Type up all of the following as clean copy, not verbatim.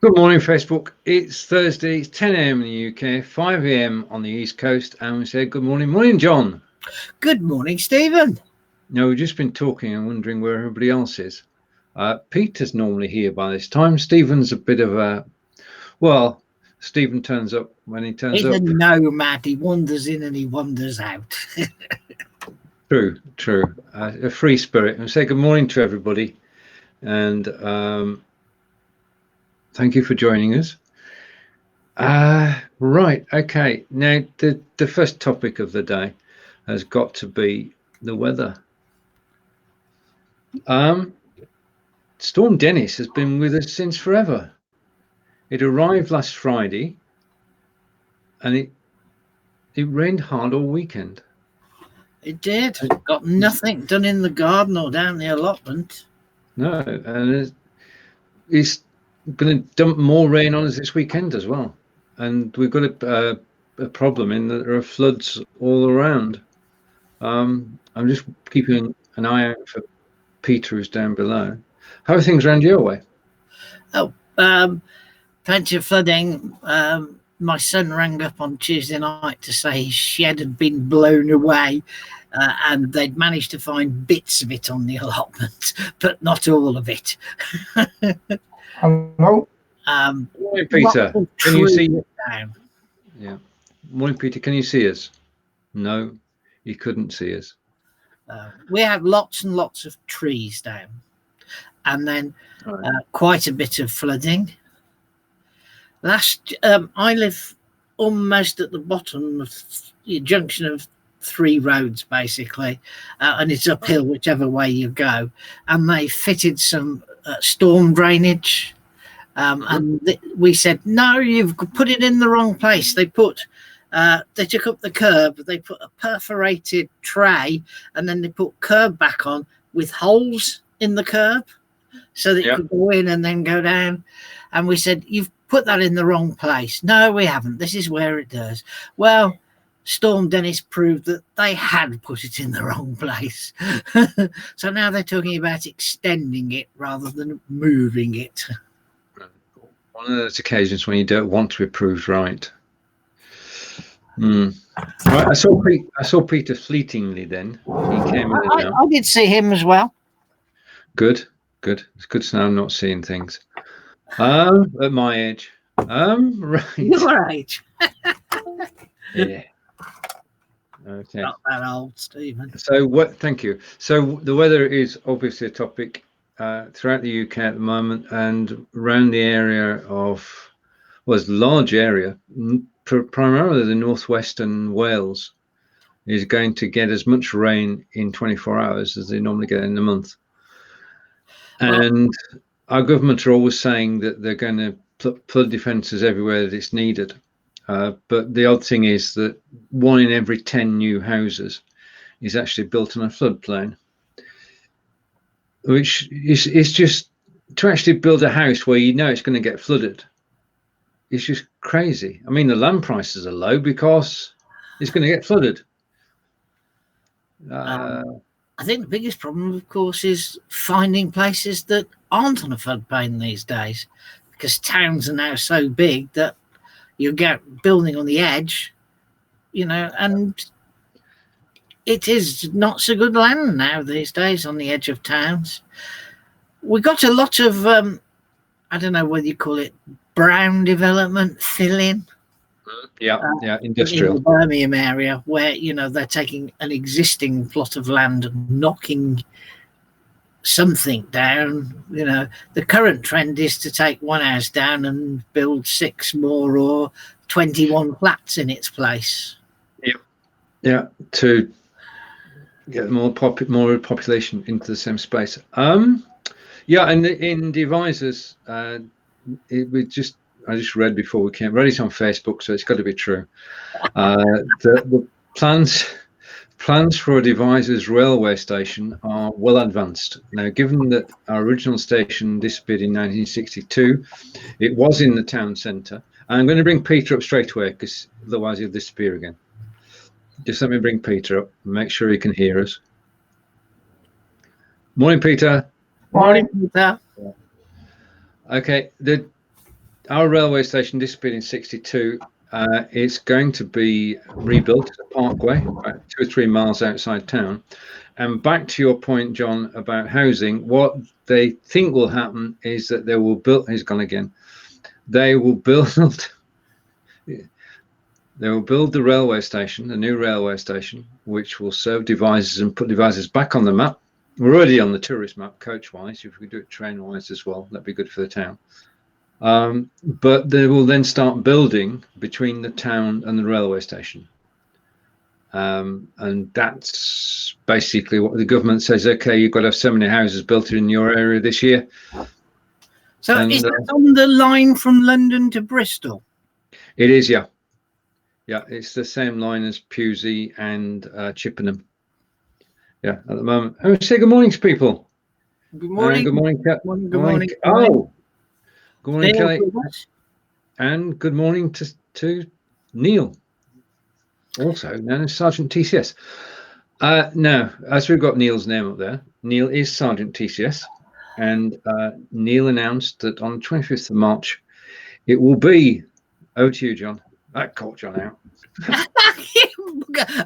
Good morning, Facebook. It's Thursday, it's 10 a.m. in the UK, 5 a.m. on the East Coast, and we said good morning. Morning, John. Good morning, Stephen. No, we've just been talking and wondering where everybody else is. Peter's normally here by this time. Stephen's a bit of a, well, Stephen turns up when he turns up. He's a nomad. He wanders in and he wanders out. True. A free spirit. And say good morning to everybody. And thank you for joining us. Right, okay. Now, the first topic of the day has got to be the weather. Storm Dennis has been with us since forever. It arrived last Friday, and it rained hard all weekend. It did. Got nothing done in the garden or down the allotment. No, and it's going to dump more rain on us this weekend as well. And we've got a problem in that there are floods all around. I'm just keeping an eye out for Peter, who's down below. How are things around your way? Oh, plenty of flooding. My son rang up on Tuesday night to say his shed had been blown away, and they'd managed to find bits of it on the allotment, but not all of it. Hello. Morning, Peter. Can you see? Down. Yeah. Morning, Peter. Can you see us? No, you couldn't see us. We had lots and lots of trees down, and then quite a bit of flooding. I live almost at the bottom of the junction of three roads, basically, and it's uphill whichever way you go. And they fitted some storm drainage, and we said, no, you've put it in the wrong place. They took up the curb, they put a perforated tray, and then they put curb back on with holes in the curb so that it could go in and then go down. And we said, you've put that in the wrong place. No, we haven't. This is where it does. Well, Storm Dennis proved that they had put it in the wrong place. So now they're talking about extending it rather than moving it. One of those occasions when you don't want to be proved right. Right, I saw Peter fleetingly then. He came in and out. I did see him as well. Good. It's good to know I'm not seeing things. At my age. Right. Your age. Yeah. Okay. Not that old, Stephen. So thank you. So the weather is obviously a topic throughout the UK at the moment, and around the area of, it's a large area, primarily the northwestern Wales is going to get as much rain in 24 hours as they normally get in a month. And our government are always saying that they're going to put flood defences everywhere that it's needed. But the odd thing is that 1 in every 10 new houses is actually built on a floodplain, which is just, to actually build a house where you know it's going to get flooded, it's just crazy. I mean, the land prices are low because it's going to get flooded. I think the biggest problem, of course, is finding places that aren't on a floodplain these days, because towns are now so big that you get building on the edge, and it is not so good land now these days on the edge of towns. We got a lot of, I don't know whether you call it brown development, fill-in. Industrial. In the Birmingham area, where they're taking an existing plot of land and knocking something down. The current trend is to take one house down and build 6 more or 21 flats in its place. To get more population into the same space. And in devices, I just read before we came. Read it on Facebook, so it's got to be true. The plans for a Devizes railway station are well advanced. Now, given that our original station disappeared in 1962, it was in the town centre. I'm going to bring Peter up straight away, because otherwise he'll disappear again. Just let me bring Peter up and make sure he can hear us. Morning, Peter. Morning, Peter. Okay, our railway station disappeared in '62. It's going to be rebuilt as a parkway, about 2 or 3 miles outside town. And back to your point, John, about housing, what they think will happen is that they will build. He's gone again. They will build. They will build the railway station, the new railway station, which will serve Devizes and put Devizes back on the map. We're already on the tourist map, coach-wise. If we do it train-wise as well, that'd be good for the town. But they will then start building between the town and the railway station. And that's basically what the government says. Okay, you've got to have so many houses built in your area this year. So is that on the line from London to Bristol? It is, yeah. Yeah, it's the same line as Pewsey and Chippenham. Yeah, at the moment. I would say good morning to people. Good morning. Good morning. Good morning. Oh, good morning, Neil, Kelly. And good morning to Neil, also known as Sergeant TCS. Now, as we've got Neil's name up there, Neil is Sergeant TCS, and Neil announced that on the 25th of March, it will be. Over to you, John. That caught John out. I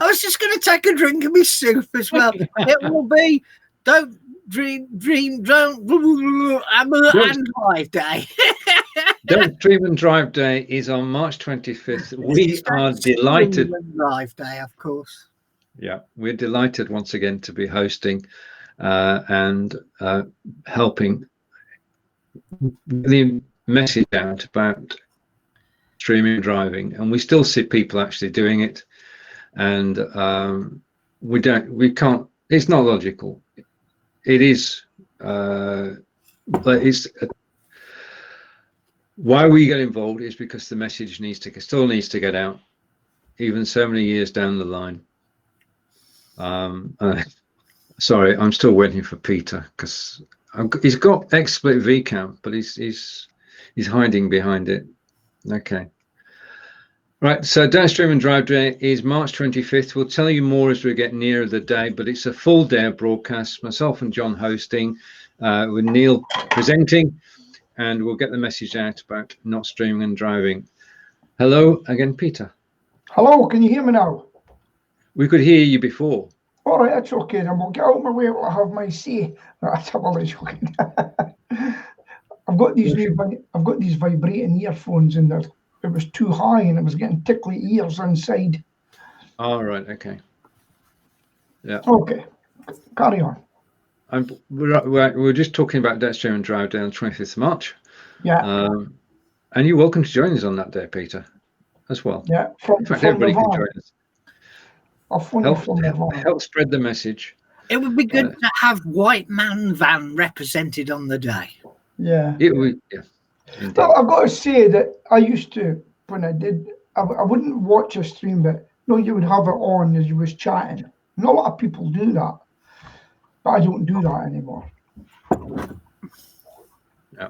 was just going to take a drink of my soup as well. It will be Don't Dream and Drive Day. Don't Dream and Drive Day is on March 25th. We are delighted. Drive Day, of course. Yeah, we're delighted once again to be hosting and helping the message out about streaming and driving, and we still see people actually doing it, and we can't. It's not logical. It is, but it's. Why we get involved is because the message still needs to get out, even so many years down the line. Sorry, I'm still waiting for Peter because he's got XSplit VCAM, but he's hiding behind it. Okay. Right, so Downstream and Drive Day is March 25th. We'll tell you more as we get nearer the day, but it's a full day of broadcast, myself and John hosting, with Neil presenting, and we'll get the message out about not streaming and driving. Hello again, Peter. Hello, can you hear me now? We could hear you before. All right, that's okay. Then we'll get out of my way. I'll have my say. That's joking. I've got these vibrating earphones in there. It was too high and it was getting tickly ears inside. All right. Okay. Yeah. Okay. Carry on. We're just talking about Downstream and Drive Day on the 25th of March. Yeah. And you're welcome to join us on that day, Peter, as well. Yeah. In fact, everybody can join us. Help spread the message. It would be good to have White Man Van represented on the day. Yeah. It would. Yeah. Indeed. Well, I've got to say that I used to, when I wouldn't watch a stream, but you would have it on as you was chatting. Not a lot of people do that, but I don't do that anymore. Yeah.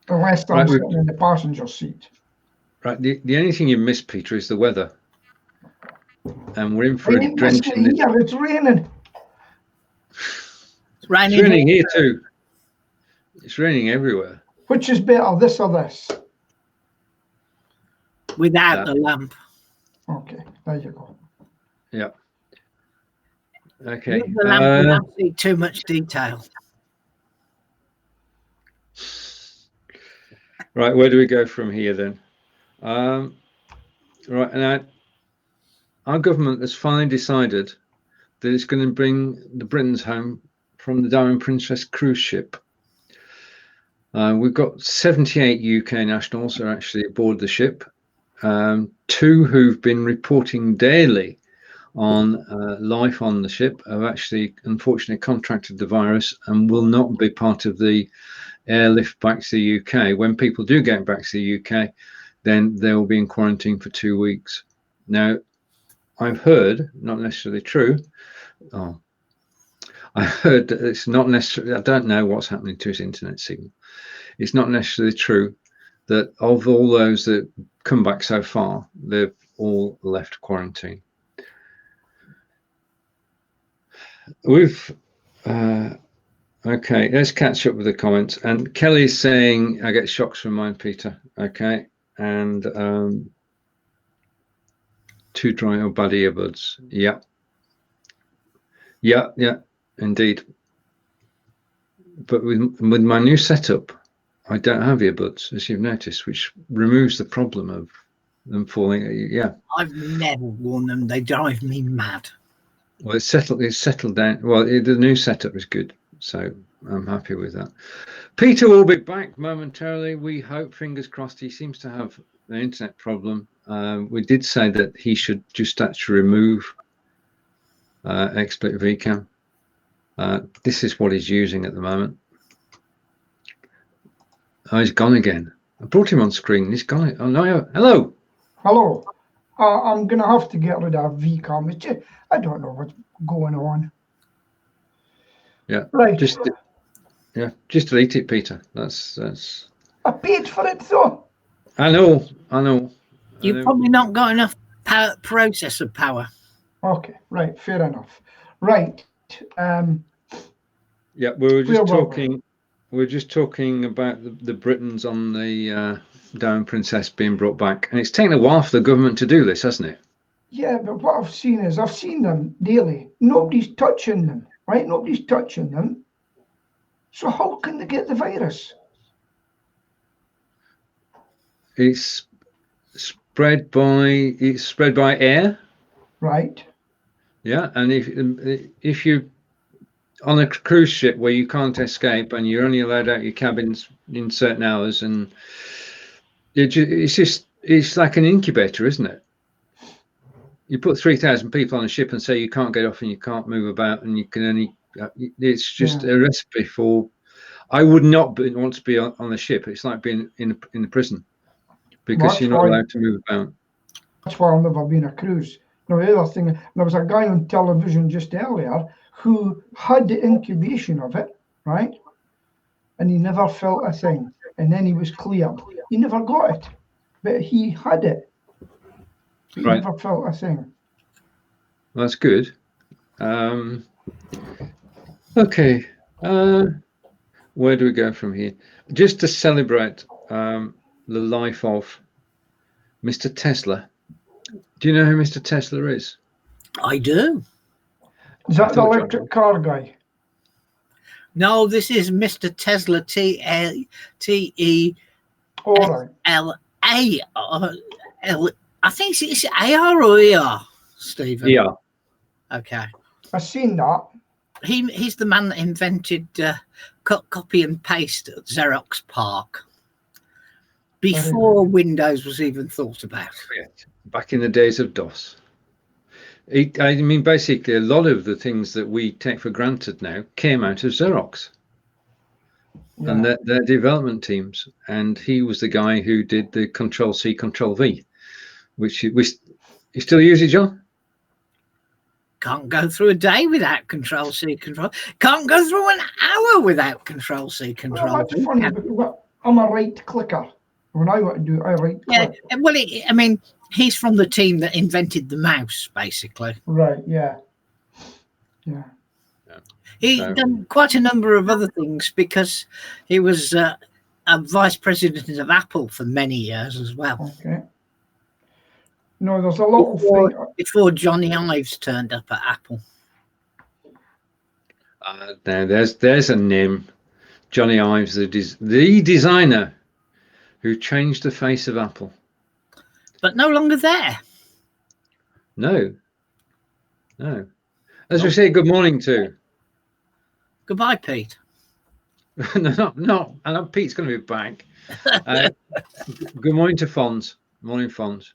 Unless I'm sitting in the passenger seat. Right. The only thing you miss, Peter, is the weather. And we're in for a drenching. It's raining. It's raining. It's raining here too. It's raining everywhere. Which is better, this or this? Without the lamp. Okay, there you go. Yeah. Okay. With the lamp, we don't see too much detail. Right, where do we go from here then? Right, and our government has finally decided that it's going to bring the Britons home from the Diamond Princess cruise ship. We've got 78 UK nationals who are actually aboard the ship. 2 who've been reporting daily on life on the ship have actually, unfortunately, contracted the virus and will not be part of the airlift back to the UK. When people do get back to the UK, then they will be in quarantine for 2 weeks. Now, I've heard, not necessarily true, I heard that it's not necessarily, I don't know what's happening to his internet signal. It's not necessarily true that of all those that come back so far, they've all left quarantine. We've Okay, let's catch up with the comments. And Kelly's saying, I get shocks from mine, Peter. Okay. And too dry or bad earbuds. Yeah. Yeah, yeah, indeed. But with my new setup, I don't have earbuds, as you've noticed, which removes the problem of them falling. Yeah. I've never worn them. They drive me mad. Well, it's settled down. Well, the new setup is good, so I'm happy with that. Peter will be back momentarily. We hope, fingers crossed. He seems to have an internet problem. We did say that he should just actually remove XSplit VCAM. This is what he's using at the moment. Oh, he's gone again. I brought him on screen. He's gone. Oh no! Hello. Hello. I'm going to have to get rid of VCAM. It's just, I don't know what's going on. Yeah. Right. Just delete it, Peter. That's. I paid for it, though. I know. You've probably not got enough processor power. Okay. Right. Fair enough. Right. Yeah, we were just talking. We're just talking about the Britons on the Down Princess being brought back, and it's taken a while for the government to do this, hasn't it? Yeah, but what I've seen is I've seen them daily. Nobody's touching them, right? Nobody's touching them. So how can they get the virus? It's spread by air. Right. Yeah, and if you on a cruise ship where you can't escape and you're only allowed out your cabins in certain hours, and it's like an incubator, isn't it? You put 3,000 people on a ship and say you can't get off and you can't move about and you can only. It's just a recipe for. I would not want to be on a ship. It's like being in a prison because you're not allowed to move about. That's why I've never been a cruise. Now, the other thing, there was a guy on television just earlier who had the incubation of it, right? And he never felt a thing. And then he was cleared. He never got it, but he had it. But he never felt a thing. Well, that's good. Okay. Where do we go from here? Just to celebrate the life of Mr. Tesla. Do you know who Mr. Tesla is? I do. Is that the electric car guy? No, this is Mr. Tesla, T-E-S-L-A. I think it's A-R or E-R, Stephen. Yeah. Okay. I've seen that. He's the man that invented cut, copy and paste at Xerox PARC before Windows was even thought about. Back in the days of DOS. I mean, basically, a lot of the things that we take for granted now came out of Xerox and their development teams. And he was the guy who did the Control-C, Control-V, which you still use it, John? Can't go through a day without Control-C, Control. Can't go through an hour without Control-C, Control. Well, that's funny because I'm a right clicker. When I want to do it, I right click. Yeah, well, I mean, he's from the team that invented the mouse, basically. Right, yeah. He's done quite a number of other things because he was a vice president of Apple for many years as well. Okay. No, there's a lot before Johnny Ives turned up at Apple. Now there's a name, Johnny Ives, the designer who changed the face of Apple. But no longer there. No. As we say, good morning to. Goodbye, Pete. No. I know Pete's going to be back. Good morning to Fonz. Morning, Fonz.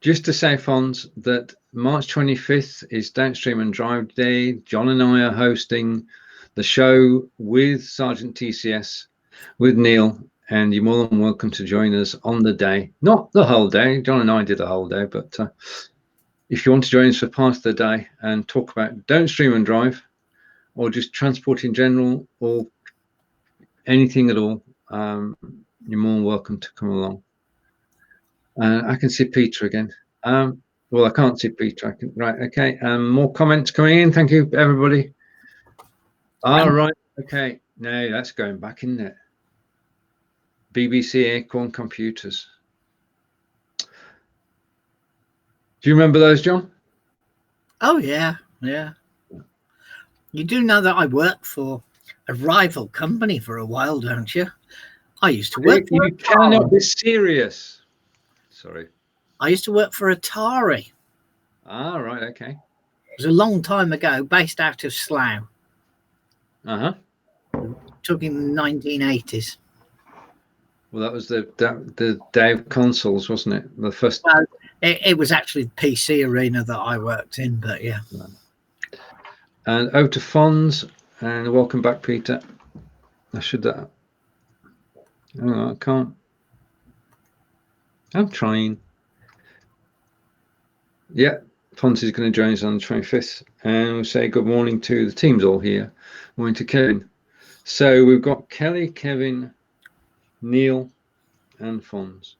Just to say, Fonz, that March 25th is Downstream and Drive Day. John and I are hosting the show with Sergeant TCS, with Neil, and you're more than welcome to join us on the day. Not the whole day. John and I did the whole day, but if you want to join us for part of the day and talk about Downstream and Drive, or just transport in general, or anything at all, you're more than welcome to come along. I can see Peter again. Well, I can't see Peter. Right, okay. More comments coming in. Thank you, everybody. Right. Okay. No, that's going back, isn't it? BBC Acorn computers. Do you remember those, John? Oh, yeah. Yeah. You do know that I worked for a rival company for a while, don't you? I used to work for You cannot be serious. Sorry. I used to work for Atari. Right. Okay. It was a long time ago, based out of Slough. Talking the 1980s. Well, that was the day of consoles, wasn't it? The first. Well, it was actually the PC arena that I worked in, but yeah. And over to Fonz, and welcome back, Peter. I should. I can't. I'm trying. Yeah, Fonz is going to join us on the 25th, and we'll say good morning to the teams all here. Morning to Kevin. So we've got Kelly, Kevin, Neil, and Fonz.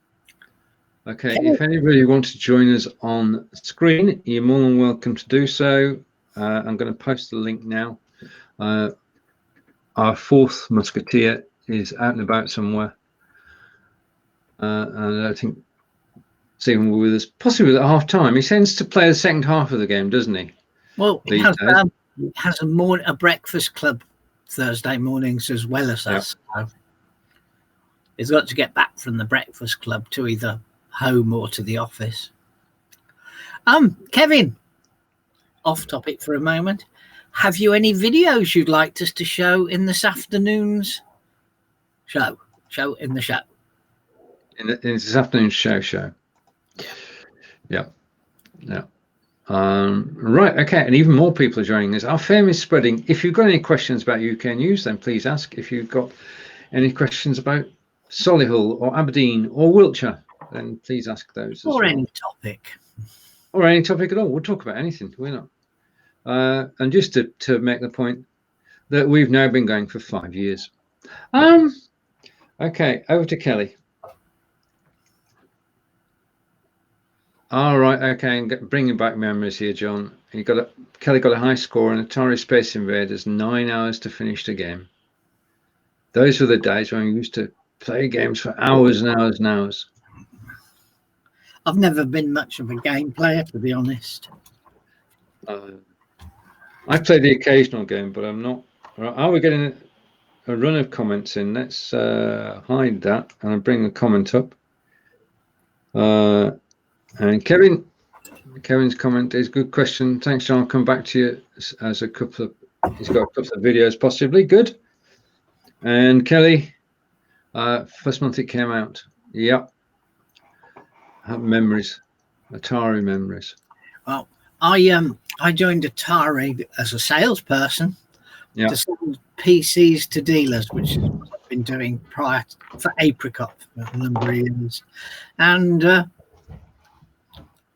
Okay, if anybody wants to join us on screen, you're more than welcome to do so. I'm going to post the link now. Our fourth musketeer is out and about somewhere. And I think Stephen will be with us, possibly at half time. He tends to play the second half of the game, doesn't he? Well, he has a breakfast club Thursday mornings as well as us. So he's got to get back from the breakfast club to either home or to the office. Kevin, off topic for a moment. Have you any videos you'd like us to show in this afternoon's show? In this afternoon's show. Yeah. Right, okay, and even more people are joining us. Our fame is spreading. If you've got any questions about UK news, then please ask. If you've got any questions about Solihull or Aberdeen or Wiltshire, then please ask those. Or any topic. Or any topic at all. We'll talk about anything. We're not. And just to make the point that we've now been going for 5 years. Okay, over to Kelly. All right, okay, and bringing back memories here, John. Kelly got a high score on Atari Space Invaders, 9 hours to finish the game. Those were the days when we used to play games for hours and hours and hours. I've never been much of a game player, to be honest. I play the occasional game, but I'm not. Are we getting a run of comments in? Let's hide that and bring the comment up. And Kevin's comment is good question. Thanks, John. I'll come back to you as he's got a couple of videos possibly. Good. And Kelly, first month it came out. Yep. Memories, Atari memories. Well, I joined Atari as a salesperson to sell PCs to dealers, which is what I've been doing prior for Apricot for a number of years. And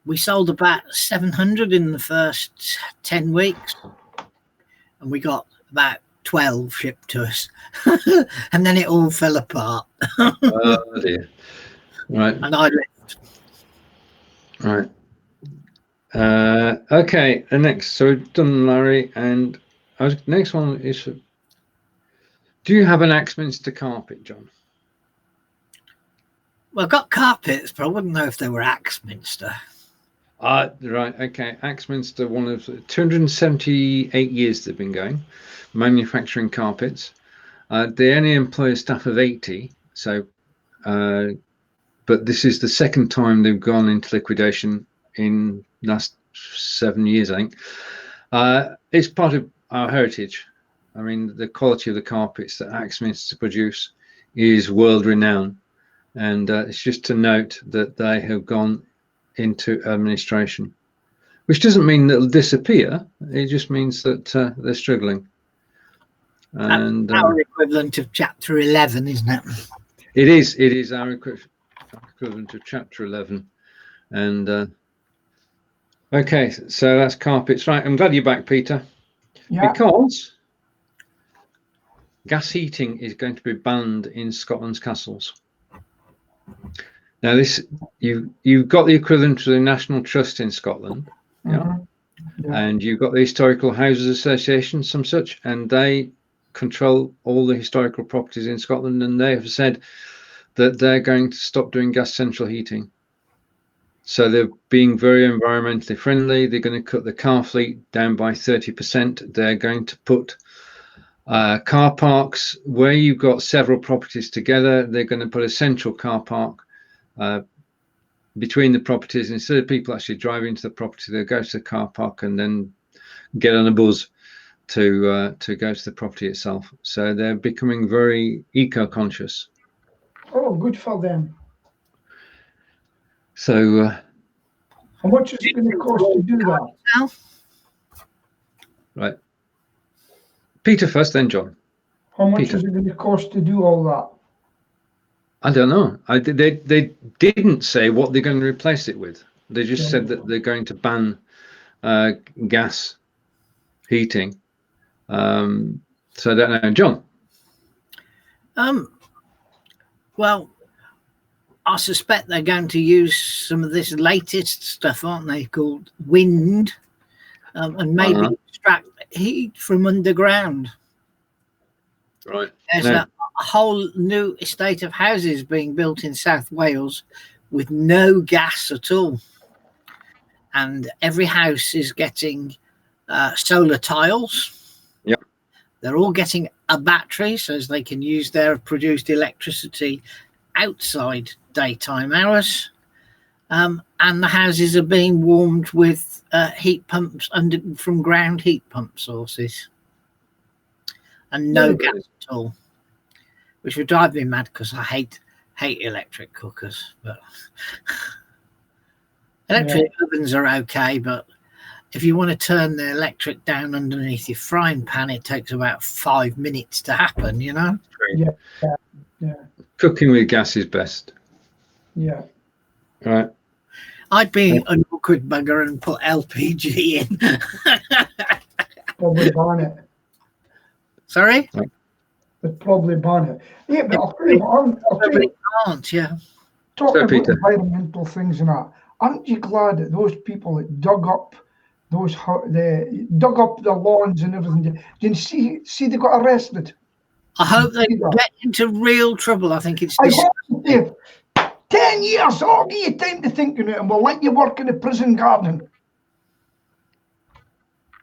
we sold about 700 in the first 10 weeks, and we got about 12 shipped to us. And then it all fell apart. Oh, dear. Right. And I left. Right. Okay, the next. So we've done Larry, and next one is, do you have an Axminster carpet, John? Well, I've got carpets, but I wouldn't know if they were Axminster. Right, okay. Axminster, one of 278 years they've been going, manufacturing carpets. They only employ a staff of 80, so, but this is the second time they've gone into liquidation in last 7 years, I think. It's part of our heritage. I mean, the quality of the carpets that Axminster produce is world renowned, and it's just to note that they have gone into administration, which doesn't mean that it'll disappear. It just means that they're struggling. And our equivalent of Chapter 11, isn't it? It is our equivalent of Chapter 11. And okay, so that's carpets. Right, I'm glad you're back, Peter. Yeah. Because gas heating is going to be banned in Scotland's castles. Now, this you've got the equivalent to the National Trust in Scotland, yeah. And you've got the Historical Houses Association, some such, and they control all the historical properties in Scotland, and they have said that they're going to stop doing gas central heating. So they're being very environmentally friendly. They're going to cut the car fleet down by 30%. They're going to put car parks where you've got several properties together. They're going to put a central car park between the properties. Instead of people actually driving to the property, they'll go to the car park and then get on a bus to go to the property itself. So they're becoming very eco-conscious. Oh, good for them. So how much is it going to cost to do that? Right. Peter first, then John. How much is it going to cost to do all that? I don't know. They didn't say what they're going to replace it with. They just said that they're going to ban gas heating. So I don't know, John. Well, I suspect they're going to use some of this latest stuff, aren't they? Called wind, and maybe extract heat from underground. Right. There's a whole new estate of houses being built in South Wales with no gas at all. And every house is getting solar tiles. Yep. They're all getting a battery so as they can use their produced electricity outside daytime hours. And the houses are being warmed with heat pumps from ground heat pump sources. And no gas at all, which would drive me mad because I hate electric cookers. But electric ovens are okay, but if you want to turn the electric down underneath your frying pan, it takes about 5 minutes to happen, you know? Yeah. Cooking with gas is best. Yeah. Right. I'd be an awkward bugger and put LPG in. Probably ban it. Sorry? They'd probably ban it. Yeah, but I'll tell you what, can't, yeah. Talking about environmental things and that, aren't you glad that those people that dug up the lawns and everything, did you see they got arrested? I hope they get into real trouble. I think it's I hope they 10 years, I'll give you time to think on it and we'll let you work in the prison garden.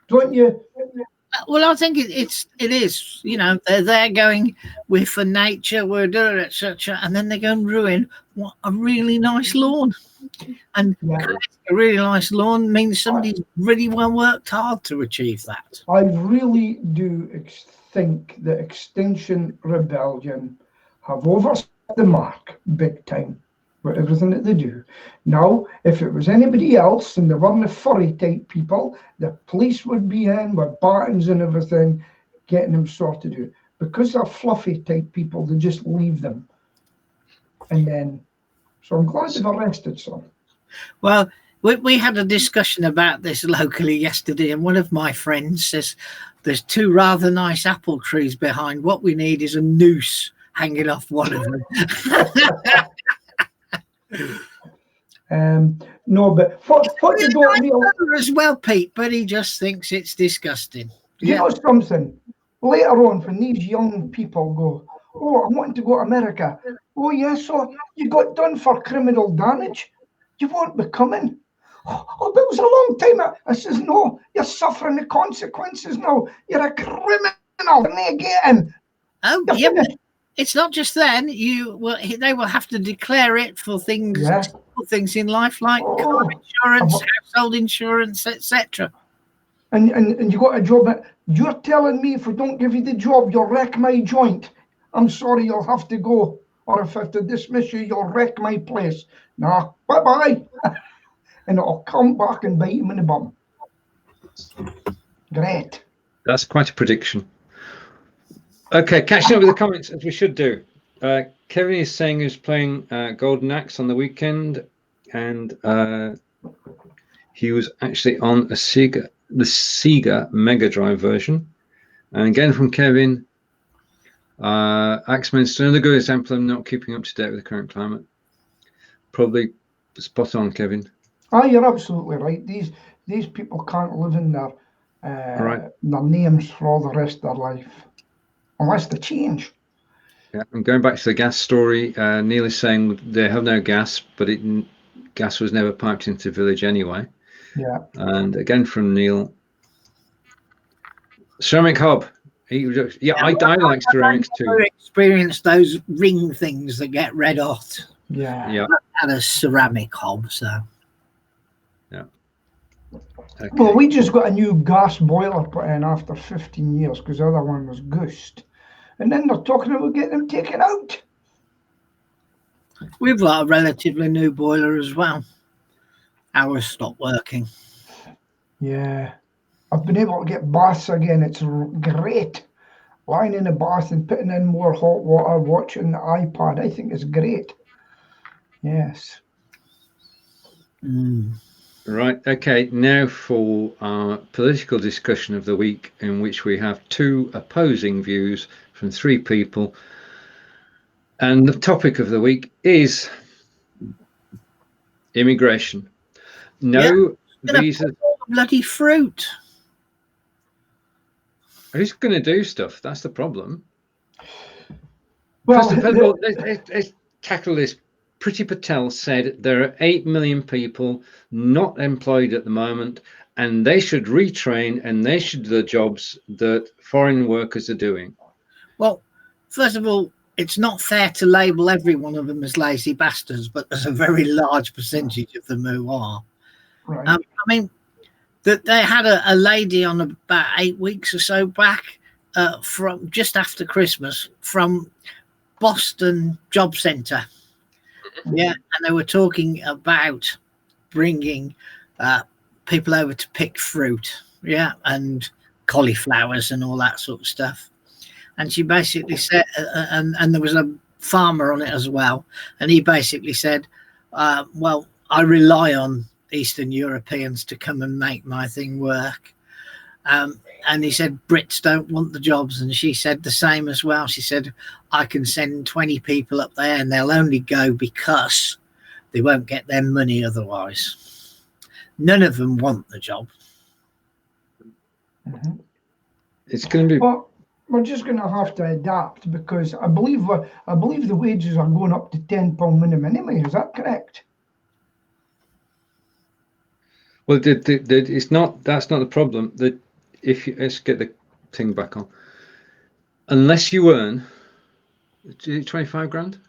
Don't you? Well, I think it is. You know, they're there going, we're for nature, we're doing it, etc. And then they go and ruin what a really nice lawn. And a really nice lawn means somebody's really well worked hard to achieve that. I really do think that Extinction Rebellion have overstepped the mark big time with everything that they do. Now, if it was anybody else and they weren't the furry type people, the police would be in with batons and everything, getting them sorted out. Because they're fluffy type people, they just leave them. And then, so I'm glad they've arrested some. Well, we had a discussion about this locally yesterday, and one of my friends says there's 2 rather nice apple trees behind. What we need is a noose hanging off one of them. No, but what you don't realize as well, Pete, but he just thinks it's disgusting. You know something? Later on, when these young people go, oh, I'm wanting to go to America. Oh, yeah, so you got done for criminal damage. You won't be coming. Oh, but it was a long time. I says, no, you're suffering the consequences now. You're a criminal. And get in. Oh, yeah, but it's not just then. They will have to declare it for things, things in life like car insurance, household insurance, etc. And you got a job. You're telling me if we don't give you the job, you'll wreck my joint. I'm sorry, you'll have to go. Or if I have to dismiss you, you'll wreck my place. Nah, bye-bye. And it'll come back and bite him in the bum. Great. That's quite a prediction. Okay, catching up with the comments as we should do. Kevin is saying he was playing Golden Axe on the weekend, and he was actually on the Sega Mega Drive version. And again from Kevin, Axeman is another good example of not keeping up to date with the current climate. Probably spot on, Kevin. You're absolutely right. These these people can't live in their Right. their names for all the rest of their life unless they change. Yeah, I'm going back to the gas story. Neil is saying they have no gas, but gas was never piped into the village anyway. Yeah. And again from Neil, ceramic hob. Yeah, I like ceramics too. I've experienced those ring things that get red hot. Yeah. Yeah. I've had a ceramic hob, so. Yeah. Okay. Well, we just got a new gas boiler put in after 15 years because the other one was goosed. And then they're talking about getting them taken out. We've got a relatively new boiler as well. Ours stopped working. Yeah. I've been able to get baths again. It's great. Lying in a bath and putting in more hot water, watching the iPad. I think it's great. Yes. Right. Okay. Now for our political discussion of the week, in which we have two opposing views from three people. And the topic of the week is immigration. No visas. Bloody fruit. Who's going to do stuff? That's the problem. Well, let's tackle this. Priti Patel said there are 8 million people not employed at the moment, and they should retrain and they should do the jobs that foreign workers are doing. Well, first of all, it's not fair to label every one of them as lazy bastards, but there's a very large percentage of them who are. Right. I mean, that they had a lady on about 8 weeks or so back from just after Christmas from Boston Job Centre. Yeah, and they were talking about bringing people over to pick fruit, yeah, and cauliflowers and all that sort of stuff. And she basically said, and there was a farmer on it as well, and he basically said, well, I rely on Eastern Europeans to come and make my thing work. And he said, Brits don't want the jobs. And she said the same as well. She said, I can send 20 people up there and they'll only go because they won't get their money otherwise. None of them want the job. Mm-hmm. It's going to be... Well, we're just going to have to adapt because I believe the wages are going up to £10 minimum anyway. Is that correct? Well, it's not. That's not the problem. That if you, let's get the thing back on. Unless you earn, is it 25 grand?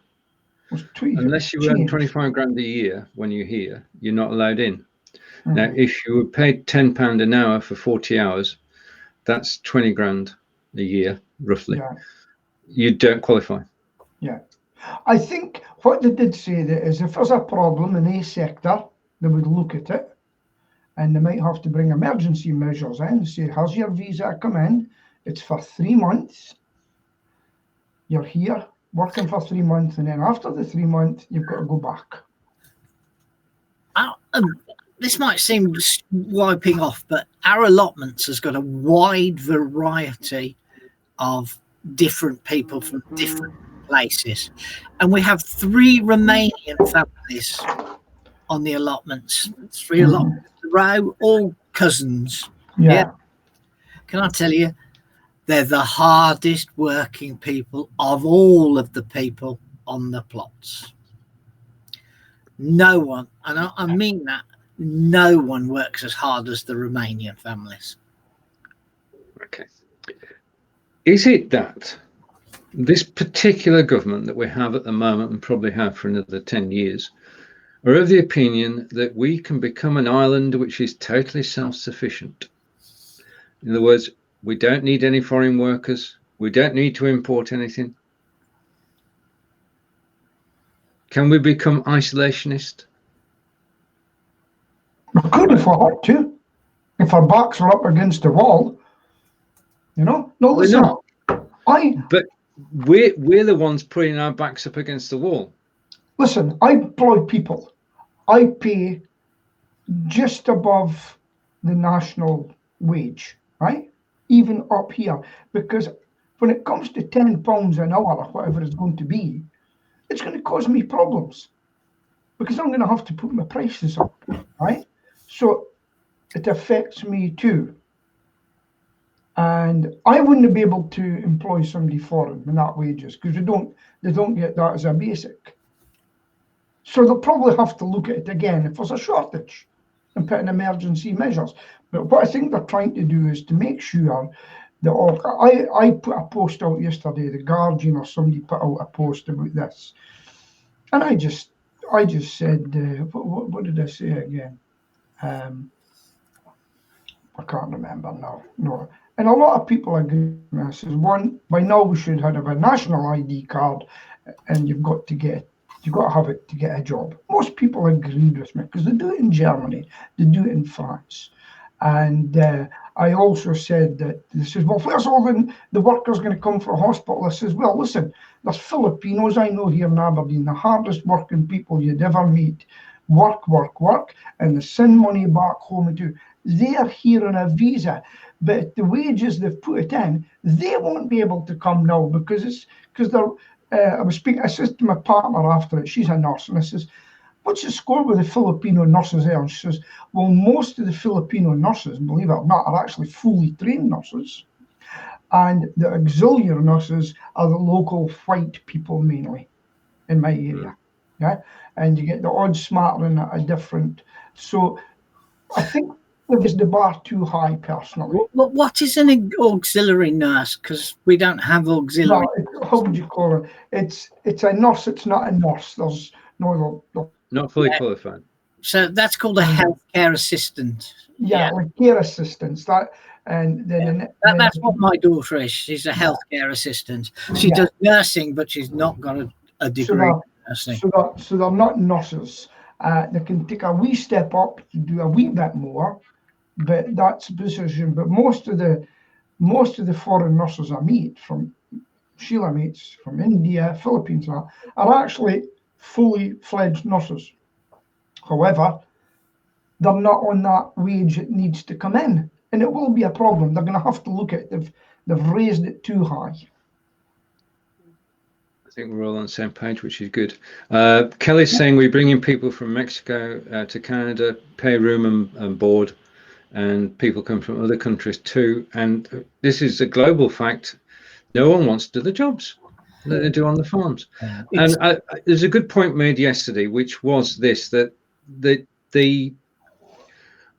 Unless you earn 25 grand a year when you're here, you're not allowed in. Mm-hmm. Now, if you were paid £10 an hour for 40 hours, that's 20 grand a year, roughly. Yeah. You don't qualify. Yeah. I think what they did say that is if there's a problem in a sector, they would look at it. And they might have to bring emergency measures in and say, has your visa come in? It's for 3 months. You're here working for 3 months. And then after the 3 months, you've got to go back. This might seem wiping off, but our allotments has got a wide variety of different people from different places. And we have 3 Romanian families on the allotments. 3 allotments. Row, all cousins. Yeah. Can I tell you, they're the hardest working people of all of the people on the plots. No one, and I mean that, no one works as hard as the Romanian families. Okay. Is it that this particular government that we have at the moment and probably have for another 10 years are of the opinion that we can become an island which is totally self-sufficient? In other words, we don't need any foreign workers. We don't need to import anything. Can we become isolationist? We could if we had to. If our backs were up against the wall. You know? No, listen. But we're the ones putting our backs up against the wall. Listen, I employ people. I pay just above the national wage, right? Even up here. Because when it comes to £10 an hour or whatever it's going to be, it's going to cause me problems. Because I'm going to have to put my prices up, right? So it affects me too. And I wouldn't be able to employ somebody foreign with that wages because they don't get that as a basic. So they'll probably have to look at it again if there's a shortage and put in emergency measures. But what I think they're trying to do is to make sure that I put a post out yesterday, the Guardian or somebody put out a post about this. And I just said, what did I say again? I can't remember now. No. And a lot of people agree with this. One, by now we should have a national ID card, and you've got to have it to get a job. Most people agreed with me because they do it in Germany, they do it in France. And I also said that this is, well, where's all the workers going to come for a hospital? I says, well, listen, there's Filipinos I know here in Aberdeen, the hardest working people you'd ever meet. Work, and they send money back home too. They're here on a visa, but the wages they've put it in, they won't be able to come now because they're. I said to my partner after it, she's a nurse, and I says, what's the score with the Filipino nurses there? And she says, well, most of the Filipino nurses, believe it or not, are actually fully trained nurses. And the auxiliary nurses are the local white people mainly in my area. Yeah. And you get the odd smartering at a different. So I think is the bar too high personally. What is an auxiliary nurse? Because we don't have auxiliary. No, how would you call it? It's a nurse. It's not a nurse. There's no. Not fully qualified. So that's called a healthcare assistant. Yeah, like care assistants. That's what my daughter is. She's a healthcare assistant. She does nursing, but she's not got a degree in nursing. So they're not nurses. They can take a wee step up to do a wee bit more, but that's a position. But most of the foreign nurses I meet from Sheila meets from India, Philippines are actually fully fledged nurses. However, they're not on that wage it needs to come in, and it will be a problem. They're going to have to look at it. They've raised it too high. I think we're all on the same page, which is good. Kelly's saying we bring in people from Mexico to Canada, pay room and board, and people come from other countries too. And this is a global fact. No one wants to do the jobs that they do on the farms. And there's a good point made yesterday, which was this, that the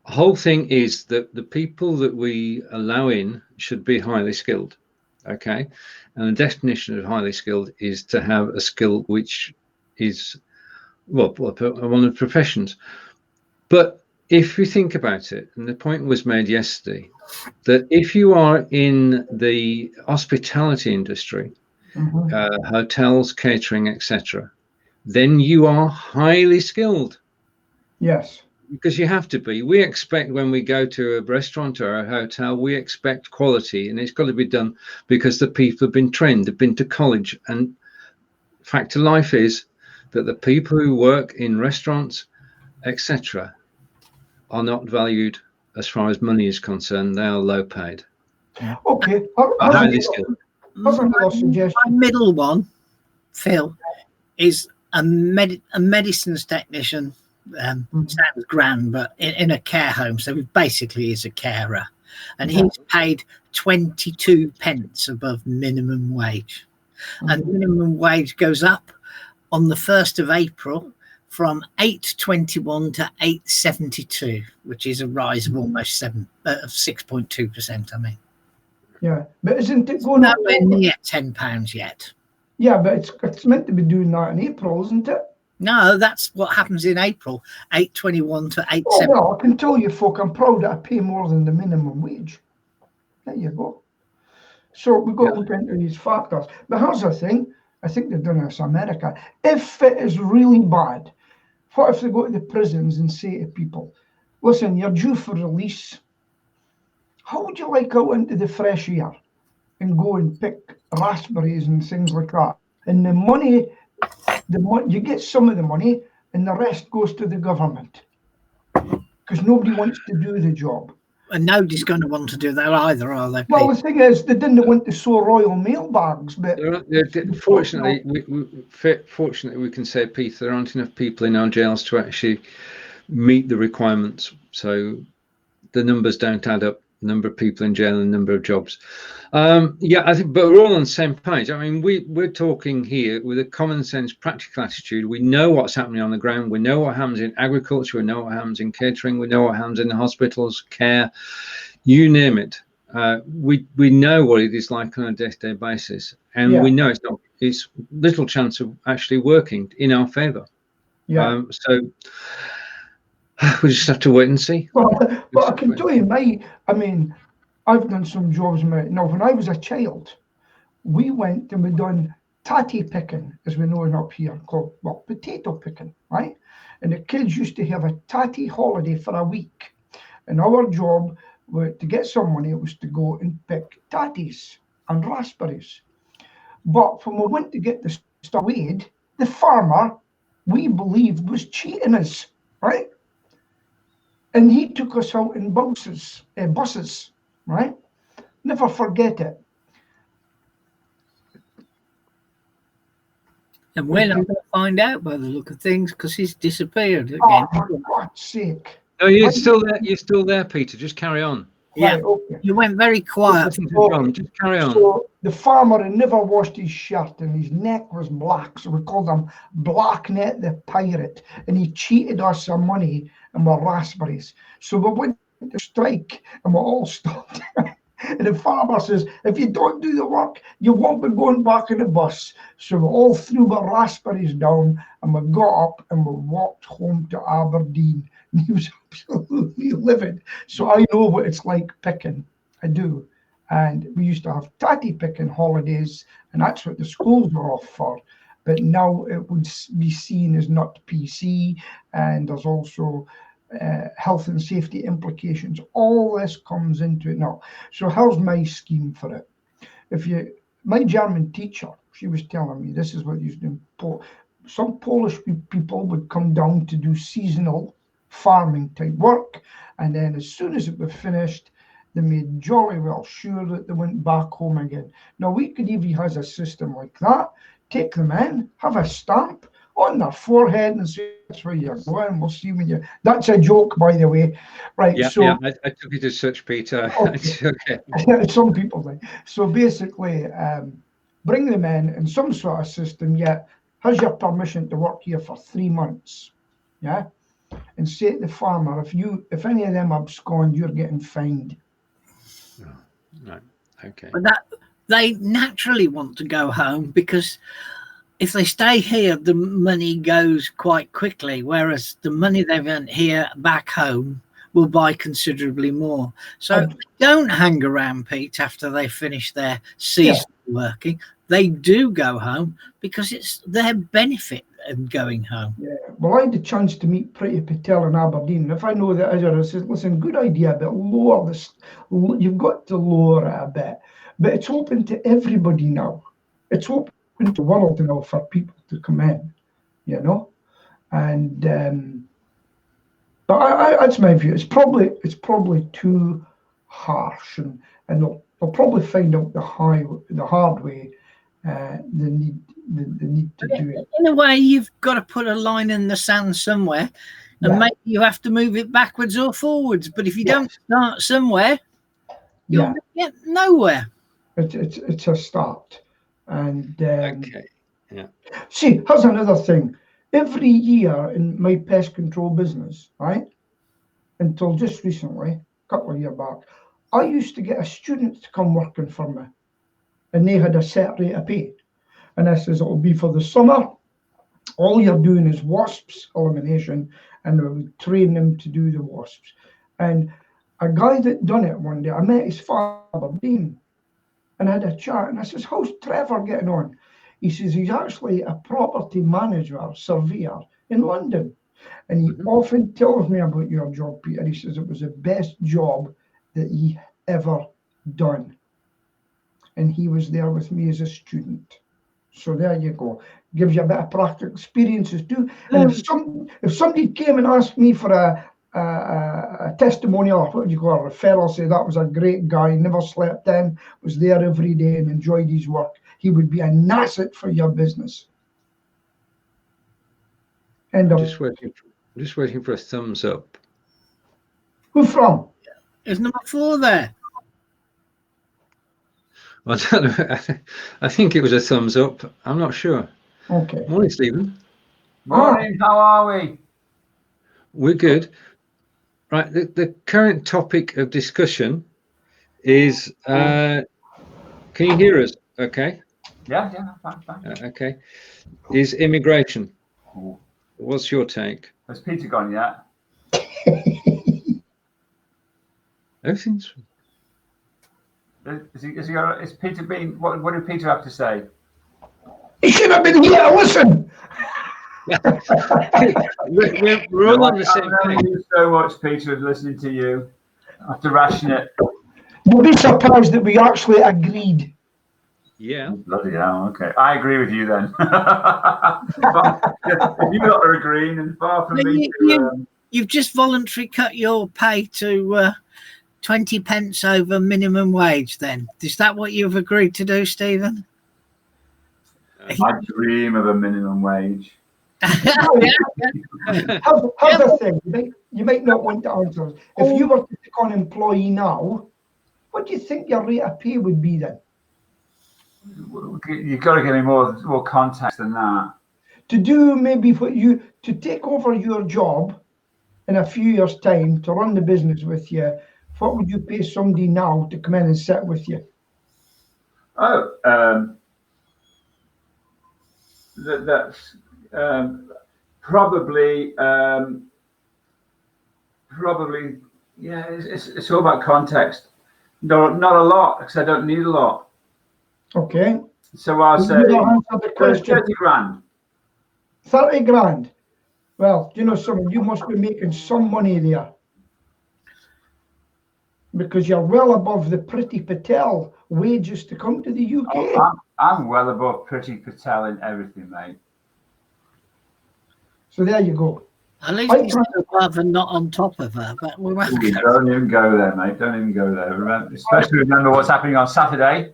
whole thing is that the people that we allow in should be highly skilled. Okay. And the definition of highly skilled is to have a skill which is, well, one of the professions. But if you think about it, and the point was made yesterday, that if you are in the hospitality industry, hotels, catering, etc., then you are highly skilled. Yes. Because you have to be. We expect when we go to a restaurant or a hotel, we expect quality, and it's got to be done because the people have been trained, they've been to college. And fact of life is that the people who work in restaurants, etc., are not valued as far as money is concerned. They are low paid. Okay. Highly skilled. My middle one, Phil, is a medicines technician. Sounds grand, but in a care home, so he basically is a carer, and he's paid 22 pence above minimum wage, and minimum wage goes up on the 1st of April from 8.21 to 8.72, which is a rise of almost 6.2%. I mean, yeah, but isn't it going up nowhere near £10 yet? Yeah, but it's meant to be doing that in April, isn't it? No, that's what happens in April, 8.21 to 8.7. Oh, well, I can tell you, folk, I'm proud that I pay more than the minimum wage. There you go. So we've got to look into these factors. But here's the thing. I think they've done this in America. If it is really bad, what if they go to the prisons and say to people, listen, you're due for release. How would you like out into the fresh air and go and pick raspberries and things like that? And the money, you get some of the money and the rest goes to the government because nobody wants to do the job. And nobody's going to want to do that either, are they? Well, the thing is, they didn't want to sew Royal Mail bags, but fortunately, we can say, Peter, there aren't enough people in our jails to actually meet the requirements. So the numbers don't add up. Number of people in jail and number of jobs. Yeah, I think, but we're all on the same page. I mean, we're talking here with a common sense, practical attitude. We know what's happening on the ground. We know what happens in agriculture. We know what happens in catering. We know what happens in the hospitals, care, you name it. We know what it is like on a day-to-day basis, and we know it's little chance of actually working in our favour. So we just have to wait and see. Well, I can tell you, I've done some jobs. Now, when I was a child, we went and we done tatty picking, as we know it up here, called potato picking, right? And the kids used to have a tatty holiday for a week, and our job to get some money was to go and pick tatties and raspberries. But when we went to get the stuff weighed, the farmer, we believed, was cheating us, right? And he took us out in buses, right? Never forget it. And we're not going to find out by the look of things because he's disappeared again. Oh, for God's sake. No, you're still there. You're still there, Peter. Just carry on. Yeah, right, okay. You went very quiet. Just carry on. So the farmer had never washed his shirt and his neck was black, so we called him Blacknet the Pirate, and he cheated us some money and our raspberries. So we went to strike and we all stopped. And the farmer says, if you don't do the work, you won't be going back in the bus. So we all threw our raspberries down and we got up and we walked home to Aberdeen. And he was absolutely livid. So I know what it's like picking. I do. And we used to have tatty picking holidays, and that's what the schools were off for. But now it would be seen as not PC, and there's also health and safety implications. All this comes into it now. So here's my scheme for it. My German teacher, she was telling me this is what you do. Some Polish people would come down to do seasonal farming type work, and then as soon as it was finished, they made jolly well sure that they went back home again. Now we could even have a system like that. Take them in, have a stamp on their forehead and say, that's where you're going. We'll see when you. That's a joke, by the way. Right. Yeah, so I took it as such, Peter. Okay. Some people think. So basically, bring them in some sort of system. Yeah, has your permission to work here for 3 months. Yeah, and say to the farmer, if any of them abscond, you're getting fined. Right. Okay. But they naturally want to go home because if they stay here, the money goes quite quickly, whereas the money they've earned here back home will buy considerably more. So don't hang around, Pete, after they finish their season working. They do go home because it's their benefit in going home. Yeah. Well, I had the chance to meet Priti Patel in Aberdeen. If I know that I said, listen, good idea, but lower this. You've got to lower it a bit. But it's open to everybody now. It's open to the world now for people to come in, you know. And but that's my view. It's probably too harsh, and they'll probably find out the hard way. The need to do it. In a way, you've got to put a line in the sand somewhere, and maybe you have to move it backwards or forwards. But if you don't start somewhere, you'll get nowhere. It's a start, and Okay. Yeah. See, here's another thing. Every year in my pest control business, right, until just recently, a couple of years back, I used to get a student to come working for me, and they had a set rate of pay. And I says, it'll be for the summer. All you're doing is wasps elimination, and I would train them to do the wasps. And a guy that done it one day, I met his father, Dean, and I had a chat, and I says, how's Trevor getting on? He says, he's actually a property manager, surveyor in London. And he often tells me about your job, Peter. He says it was the best job that he ever done. And he was there with me as a student. So there you go. Gives you a bit of practical experiences too. And if somebody came and asked me for a testimonial, what do you call it, a referral, say that was a great guy, never slept in, was there every day and enjoyed his work, he would be an asset for your business. And I'm just waiting for a thumbs up. Who from? Is number 4 there? I don't know. I think it was a thumbs up. I'm not sure. Okay. Morning, Stephen. Morning, how are we? We're good. Right. The current topic of discussion is, can you hear us? Okay. Yeah, fine. Okay. Is immigration. Oh. What's your take? Has Peter gone yet? Everything's. Is Peter been? What did Peter have to say? He should have been here to listen. we're all on the same Thank page. you so much, Peter, for listening to you. I have to ration it. You'll be surprised that we actually agreed. Yeah. Bloody hell, okay. I agree with you then. If you lot are agreeing, and far from me to... You've just voluntarily cut your pay to 20 pence over minimum wage then. Is that what you've agreed to do, Stephen? I dream of a minimum wage. How's the thing? You might not want to answer. If you were to take on an employee now, what do you think your rate of pay would be then? You've got to give me more context than that. To do maybe to take over your job in a few years' time, to run the business with you, what would you pay somebody now to come in and sit with you? That's probably yeah. It's all about context. Not a lot, because I don't need a lot. Okay. So I'll say answer the question. 30 grand. 30 grand. Well, you know something, you must be making some money there, because you're well above the Priti Patel wages to come to the UK. Oh, I'm well above Priti Patel in everything, mate. So there you go. At least he's above and not on top of her. But we won't go. Don't even go there, mate. Don't even go there. Especially remember what's happening on Saturday.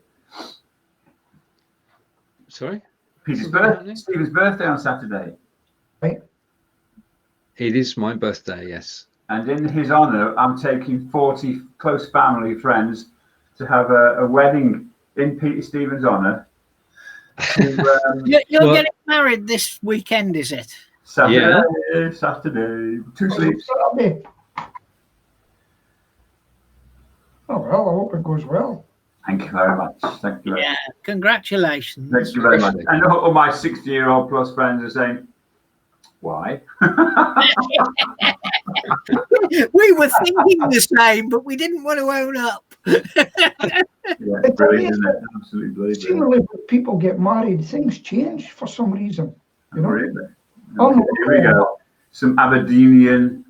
Sorry? Stephen's birthday on Saturday. Right. It is my birthday, yes. And in his honour, I'm taking 40 close family friends to have a wedding in Peter Stevens' honour. You're getting married this weekend, is it? Saturday, yeah. Saturday. 2 sleeps. Saturday. Oh, well, I hope it goes well. Thank you very much. Thank you very much. Congratulations. Thank you very much. And all my 60-year-old plus friends are saying, why? We were thinking the same, but we didn't want to own up. Yeah, brilliant, isn't it? Absolutely brilliant. Generally, when people get married, things change for some reason. You know? Really? Okay, here we go. Some Aberdonian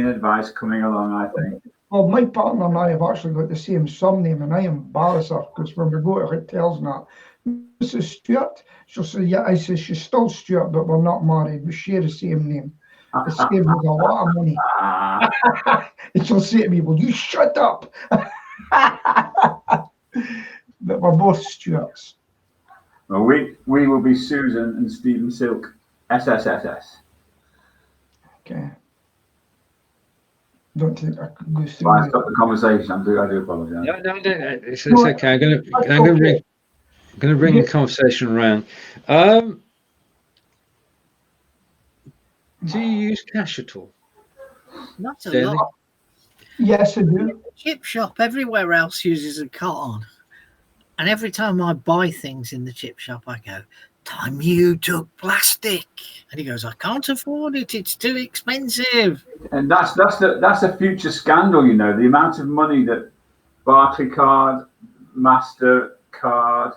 advice coming along, I think. Well, my partner and I have actually got the same surname, and I embarrass her because when we go to hotels and that, Mrs. Stewart, she'll say, yeah, I say, she's still Stewart, but we're not married. We share the same name. It saves me a lot of money. And she'll say to me, well, you shut up. But we're both Stewarts. Well, we will be Susan and Stephen Silk, SSSS. Okay. Don't think I could go through Well, I stopped the conversation. I do apologise. No, it's okay. I'm going to bring the conversation around. Do you use cash at all? Not a Daily? lot. Yes, I do. Chip shop everywhere else uses a card. And every time I buy things in the chip shop, I go, time you took plastic. And he goes, I can't afford it. It's too expensive. And that's a future scandal, you know, the amount of money that Barclaycard, MasterCard,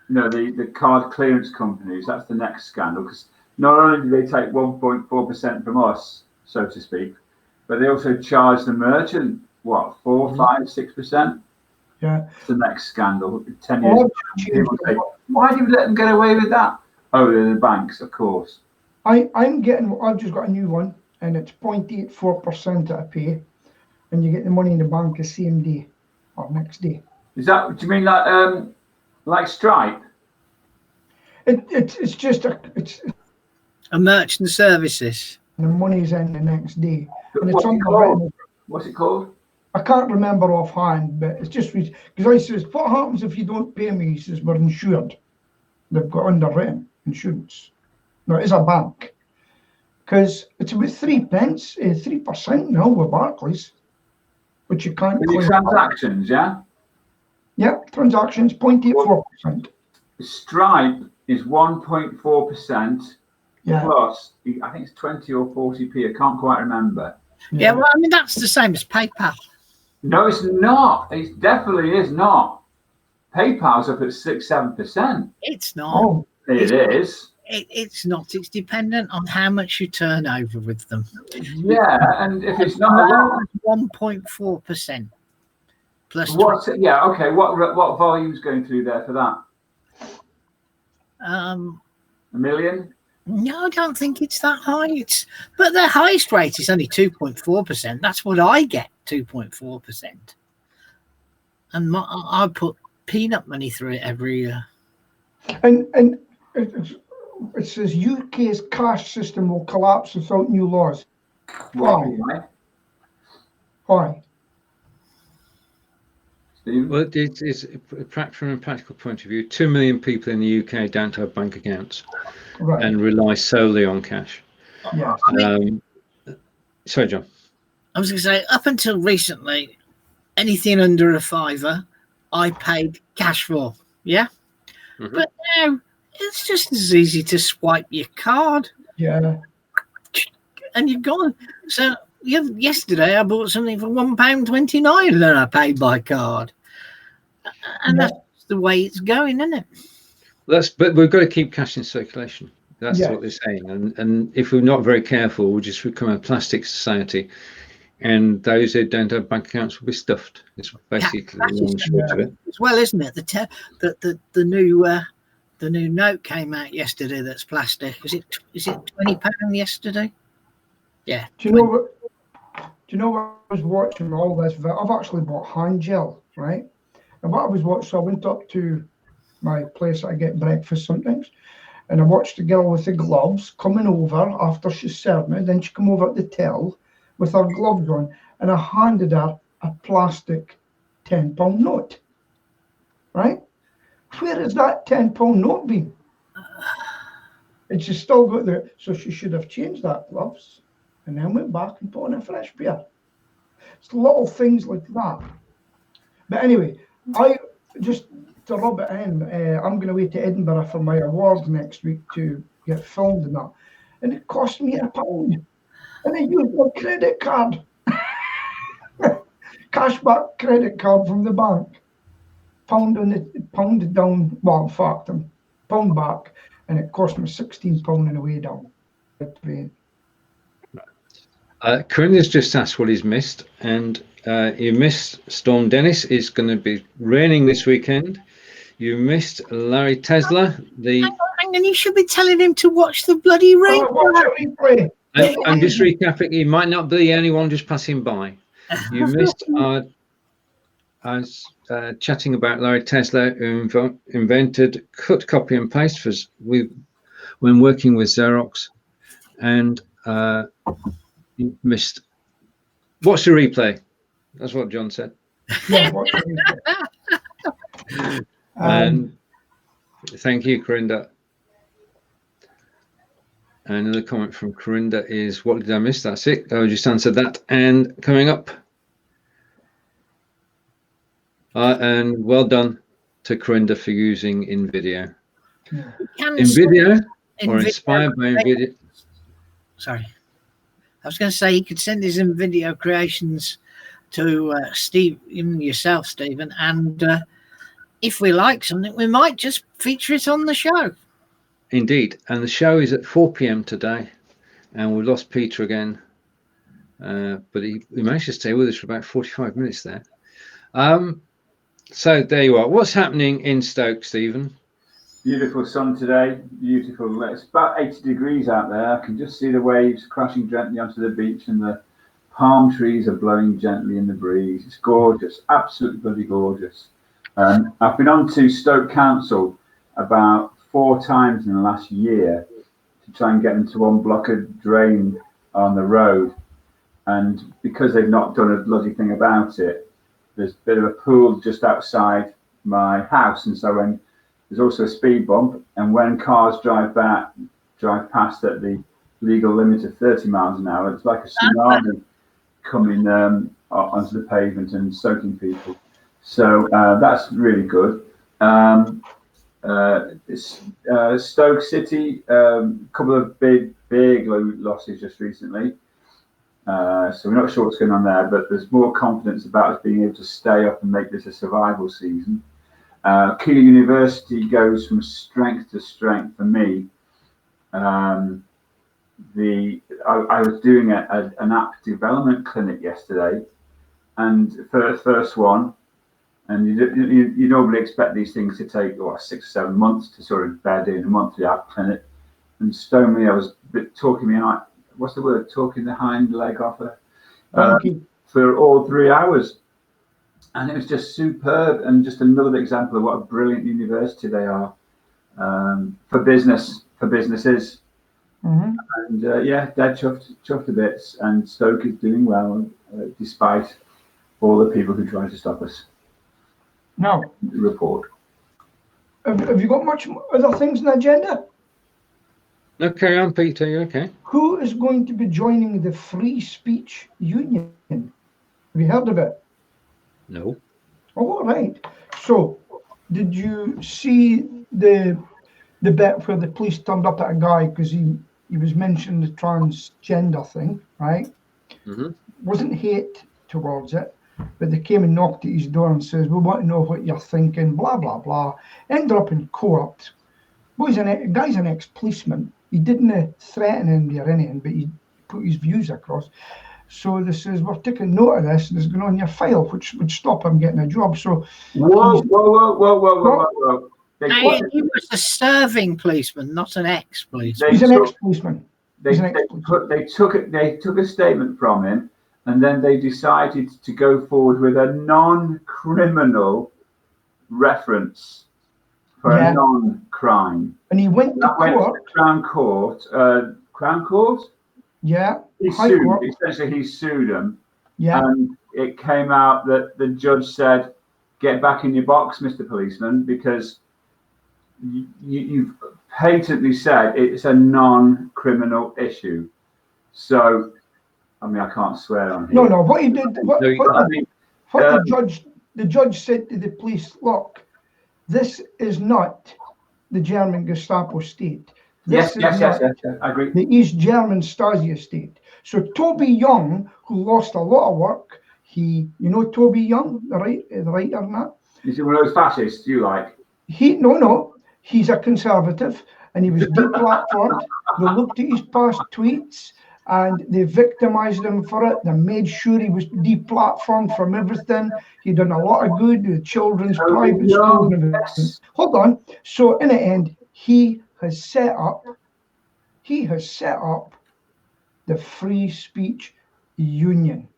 you know, the card clearance companies, that's the next scandal, because not only do they take 1.4% from us, so to speak, but they also charge the merchant, what, 4, 5, 6%? Yeah. It's the next scandal. 10 years ago, people say, why do you let them get away with that? Oh, they're the banks, of course. I've just got a new one, and it's 0.84% that I pay, and you get the money in the bank the same day or next day. Is that? Do you mean like Stripe? It's just A merchant services. the money's in the next day, and it's What's it underwritten. called? What's it called? I can't remember offhand, but it's just because I says, what happens if you don't pay me? He says, we're insured. They've got underwritten insurance. No, it is a bank. Because it's about 3% now with Barclays, which you can't Any claim. transactions, yeah? Yeah, transactions, 0.84%. Stripe is 1.4%. Yeah. Plus, I think it's 20 or 40p. I can't quite remember. Yeah, well, I mean, that's the same as PayPal. No, it's not. It definitely is not. PayPal's up at 6-7%. It's not. Oh, It is. It's not. It's dependent on how much you turn over with them. Yeah, and if it's not a lot, 1.4% plus. what's it? Yeah, okay. What volume's going through there for that? $1 million? No, I don't think it's that high. But the highest rate is only 2.4%. That's what I get, 2.4%. And I put peanut money through it every year. And it says UK's cash system will collapse without new laws. Why? Why? Well, it's from a practical point of view. 2 million people in the UK don't have bank accounts and rely solely on cash. Yes. Sorry, John. I was going to say, up until recently, anything under a £5, I paid cash for. Yeah. Mm-hmm. But now it's just as easy to swipe your card. Yeah. And you're gone. So yesterday I bought something for £1.29 and then I paid by card. And that's the way it's going, isn't it? But we've got to keep cash in circulation. That's what they're saying. And if we're not very careful, we'll just become a plastic society. And those who don't have bank accounts will be stuffed. It's basically the long short of it. As well, isn't it? The new note came out yesterday that's plastic. Is it £20 yesterday? Yeah. Do you know what I was watching all this? I've actually bought hand gel, right? And what I was watching, so I went up to my place I get breakfast sometimes, and I watched the girl with the gloves coming over after she served me. Then she come over at the till with her gloves on, and I handed her a plastic £10 note. Right? Where has that £10 note been? And she's still got the, so she should have changed that gloves and then went back and put on a fresh pair. It's little things like that. But anyway, I just to rub it in, I'm going away to Edinburgh for my award next week to get filmed and that. And it cost me £1. And I used my credit card. Cashback credit card from the bank. Pounded down, well, in fact, pound back, and it cost me £16 on the way down the train. Corinne's just asked what he's missed, and you missed Storm Dennis. It's going to be raining this weekend. You missed Larry Tesler. Hang on, you should be telling him to watch the bloody replay. Watch the replay. I'm just recapping. He might not be the only one just passing by. You missed chatting about Larry Tesler, who invented cut, copy, and paste when working with Xerox, and you missed. Watch the replay. That's what John said. Yeah, watch the replay. And thank you, Corinda. Another comment from Corinda is, what did I miss? That's it. I just answered that. And coming up, and well done to Corinda for using InVideo. InVideo or inspired by InVideo. Sorry. I was going to say he could send his InVideo creations to Steve, even yourself, Stephen, and if we like something, we might just feature it on the show. Indeed, and the show is at 4 p.m. today, and we lost Peter again, but he managed to stay with us for about 45 minutes there. So there you are. What's happening in Stoke, Stephen? Beautiful sun today, beautiful. It's about 80 degrees out there. I can just see the waves crashing gently onto the beach, and the palm trees are blowing gently in the breeze. It's gorgeous, absolutely bloody gorgeous. I've been on to Stoke Council about 4 times in the last year to try and get them to unblock a drain on the road. and because they've not done a bloody thing about it, there's a bit of a pool just outside my house, and so when there's also a speed bump, and when cars drive past at the legal limit of 30 miles an hour, it's like a tsunami coming onto the pavement and soaking people. So that's really good. Stoke City, a couple of big losses just recently. So we're not sure what's going on there, but there's more confidence about us being able to stay up and make this a survival season. Keele University goes from strength to strength for me. I was doing an app development clinic yesterday, and for the first one, and you normally expect these things to take 6 or 7 months to sort of bed in a monthly app clinic. And Stonely, I was talking the hind leg off her for all 3 hours. And it was just superb, and just another example of what a brilliant university they are for businesses. Mm-hmm. And dead chuffed to bits. And Stoke is doing well despite all the people who try to stop us. Now, Report. Have you got much other things on the agenda? No, carry on, Peter. You okay? Who is going to be joining the Free Speech Union? Have you heard of it? No. Oh, right. So, did you see the bit where the police turned up at a guy because he was mentioning the transgender thing, right? Mm-hmm. Wasn't hate towards it, but they came and knocked at his door and says, "We want to know what you're thinking." Blah blah blah. Ended up in court. Well, guy's an ex-policeman. He didn't threaten anybody or anything, but he put his views across. So they says, "We're taking note of this, and it's going on your file," which would stop him getting a job. So Whoa. He was a serving policeman, not an ex-policeman. He's an ex-policeman. They took a statement from him, and then they decided to go forward with a non-criminal reference for a non-crime. And he went to court. Crown Court. Crown Court? Yeah. He sued. Essentially, he sued him. Yeah. And it came out that the judge said, "Get back in your box, Mr. Policeman, because you've patently said it's a non-criminal issue." So, I mean, I can't swear on here. No. What he did, the judge said to the police, "Look, this is not the German Gestapo state. This is yes, I agree. The East German Stasi state." So Toby Young, who lost a lot of work, Toby Young, the writer and that. Is he one of those fascists you like? No, he's a conservative, and he was deplatformed. They looked at his past tweets and they victimized him for it. They made sure he was deplatformed from everything. He done a lot of good with children's private schools and everything. Yes. Hold on. So in the end, he has set up the Free Speech Union.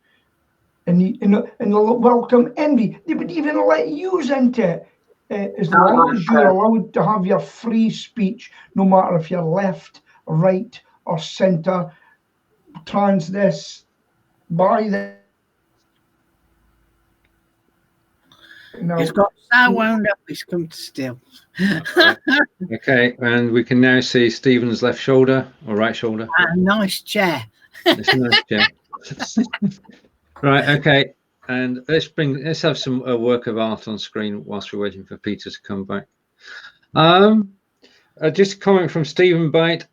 And they'll welcome envy. They would even let you into it. As long as you're allowed to have your free speech, no matter if you're left, right, or centre, trans this, by this. No. He's got so wound up, he's come to steal. Okay, and we can now see Stephen's left shoulder or right shoulder. A nice chair. It's a nice chair. Right, okay. And let's have some work of art on screen whilst we're waiting for Peter to come back. Just a comment from Stephen Byte.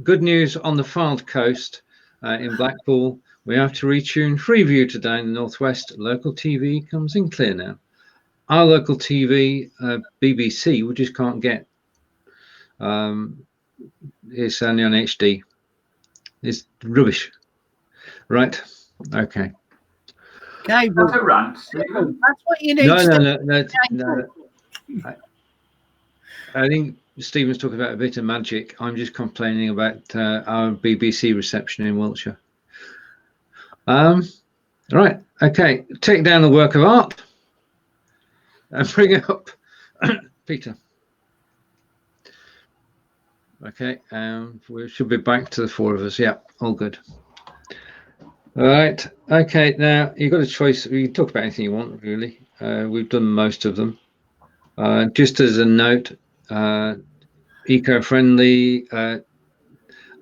Good news on the Fylde coast in Blackpool. We have to retune Freeview today in the northwest. Local TV comes in clear now. Our local TV, BBC, we just can't get. It's only on HD. It's rubbish. Right. Okay. Okay, That's a rant, Stephen. That's what you need. No. I think Stephen's talking about a bit of magic. I'm just complaining about our BBC reception in Wiltshire. Right. Okay. Take down the work of art and bring it up, Peter. Okay. We should be back to the four of us. Yeah. All good. All right. Okay. Now you've got a choice. You can talk about anything you want, really. We've done most of them. Just as a note, eco-friendly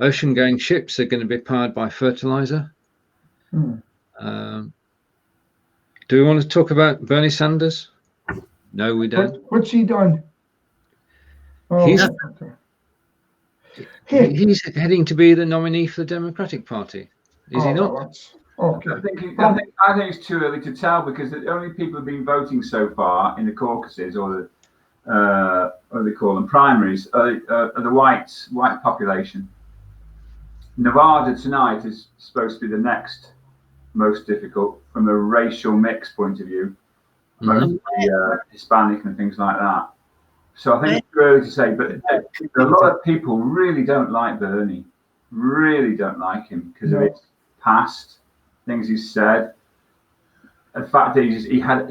ocean-going ships are going to be powered by fertilizer. Hmm. Do we want to talk about Bernie Sanders? No, we don't. What's he done? Oh, He's okay. Hey. he's heading to be the nominee for the Democratic Party. Is he not? Well, that's okay. I think it's too early to tell, because the only people who've been voting so far in the caucuses, or the what do they call them, primaries, are the white population. Nevada tonight is supposed to be the next most difficult from a racial mix point of view, mostly Hispanic and things like that. So I think it's too early to say, but a lot of people really don't like Bernie, really don't like him because of his past, things he's said. The fact that he had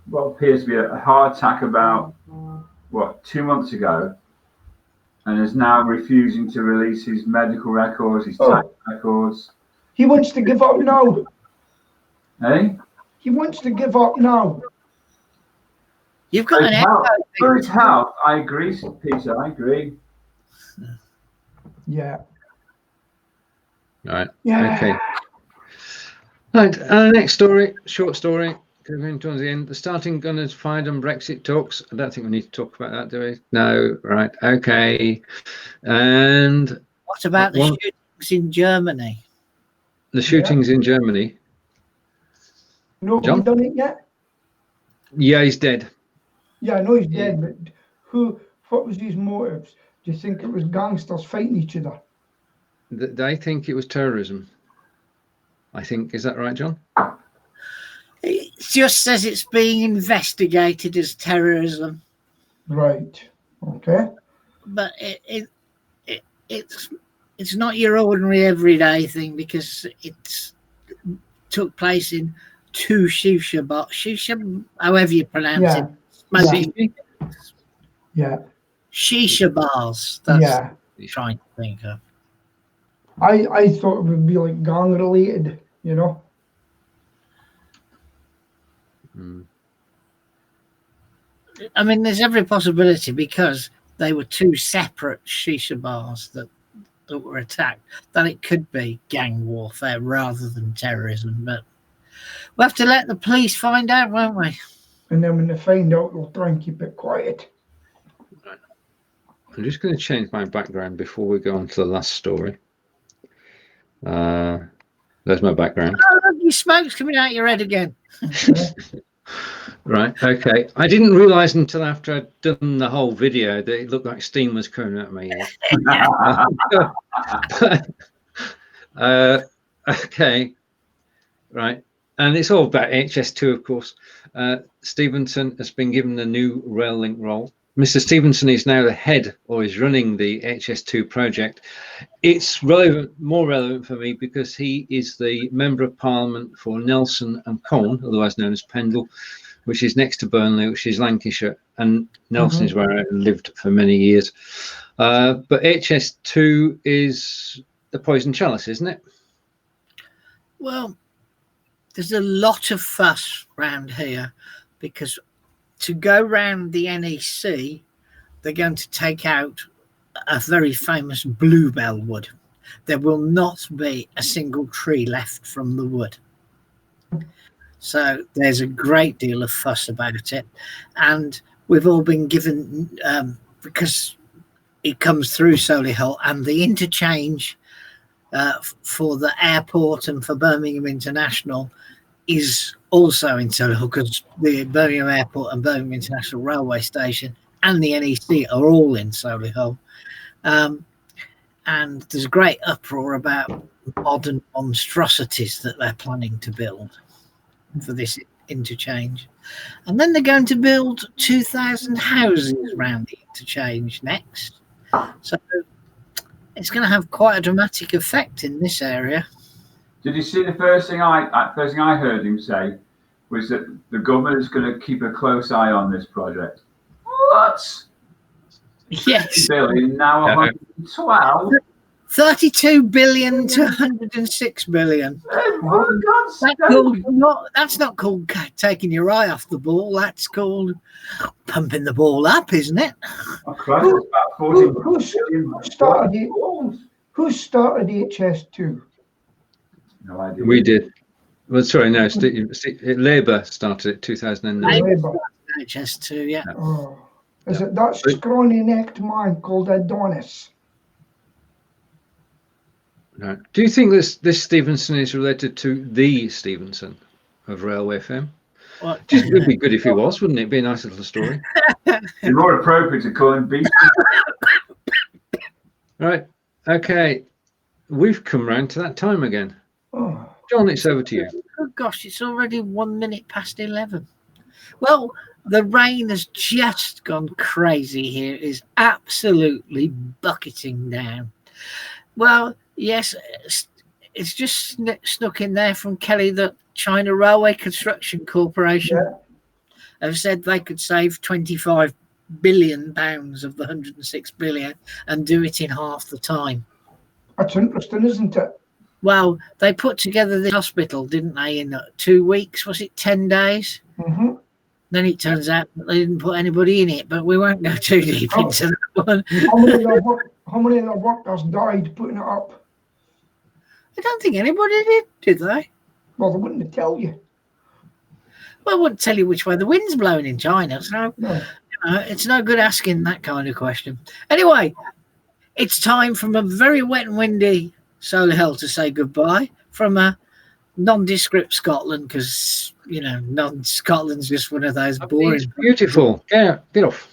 what appears to be a heart attack about 2 months ago, and is now refusing to release his medical records, his tax records. He wants to give up now. Hey? He wants to give up now. You've got an echo. For his health, I agree, Peter. I agree. Yeah. Right. Yeah. Okay. Right. Next story, short story. Going towards the end. The starting gunners fired on Brexit talks. I don't think we need to talk about that, do we? No. Right. Okay. And What about the shootings in Germany? The shootings in Germany. Nobody done it yet? Yeah, he's dead. Yeah, I know he's dead, but what was his motives? Do you think it was gangsters fighting each other? They think it was terrorism. I think, is that right, John? It just says it's being investigated as terrorism. Right. Okay. But it's not your ordinary everyday thing, because it took place in two shisha, however you pronounce it. Yeah. Shisha bars. That's what I'm trying to think of. I thought it would be like gang related, you know. I mean, there's every possibility, because they were two separate shisha bars that were attacked, that it could be gang warfare rather than terrorism. But we'll have to let the police find out, won't we? And then when they find out, they'll try and keep it quiet. I'm just going to change my background before we go on to the last story. There's my background. Oh, look, your smoke's coming out your head again. Right, okay. I didn't realise until after I'd done the whole video that it looked like steam was coming out of my ears. Okay, right. And it's all about HS2, of course. Stevenson has been given the new rail link role. Mr. Stevenson is now the head, or is running the HS2 project. It's more relevant for me because he is the Member of Parliament for Nelson and Colne, otherwise known as Pendle, which is next to Burnley, which is Lancashire, and Nelson is where I lived for many years. But HS2 is the poison chalice, isn't it? Well, there's a lot of fuss around here, because to go round the NEC, they're going to take out a very famous bluebell wood. There will not be a single tree left from the wood. So there's a great deal of fuss about it. And we've all been given, because it comes through Solihull, and the interchange for the airport and for Birmingham International is also in Solihull, because the Birmingham Airport and Birmingham International Railway Station and the NEC are all in Solihull. And there's a great uproar about modern monstrosities that they're planning to build for this interchange. And then they're going to build 2,000 houses around the interchange next. So it's going to have quite a dramatic effect in this area. Did you see the first thing I heard him say was that the government is going to keep a close eye on this project? What? Yes. $1 billion, now 112. 32 billion to 106 billion. That's not called taking your eye off the ball. That's called pumping the ball up, isn't it? Who started HS2? No idea. We did. Well, sorry, no. Labour started it 2009. Labour. HS2, yeah. Oh. Is it that scrawny-necked man called Adonis? No. Do you think this Stevenson is related to the Stevenson of Railway Fame? It would be good if he was, wouldn't it? It'd be a nice little story. It's more appropriate to call him B. Right. Okay. We've come round to that time again. Oh. John, it's over to you. Oh gosh, it's already 1 minute past 11. Well, the rain has just gone crazy here. It is absolutely bucketing down. Well, yes, it's just snuck in there from Kelly that China Railway Construction Corporation have said they could save £25 billion of the 106 billion and do it in half the time. That's interesting, isn't it? Well, they put together this hospital, didn't they, in 2 weeks? Was it 10 days? Mm-hmm. Then it turns out that they didn't put anybody in it, but we won't go too deep into that one. How many of the workers died putting it up? I don't think anybody did they? Well, they wouldn't tell you. Well, I wouldn't tell you which way the wind's blowing in China, so No. it's no good asking that kind of question. Anyway, it's time from a very wet and windy Solihull to say goodbye from a nondescript Scotland, because Scotland's just one of those boring. It's beautiful. Yeah, get off.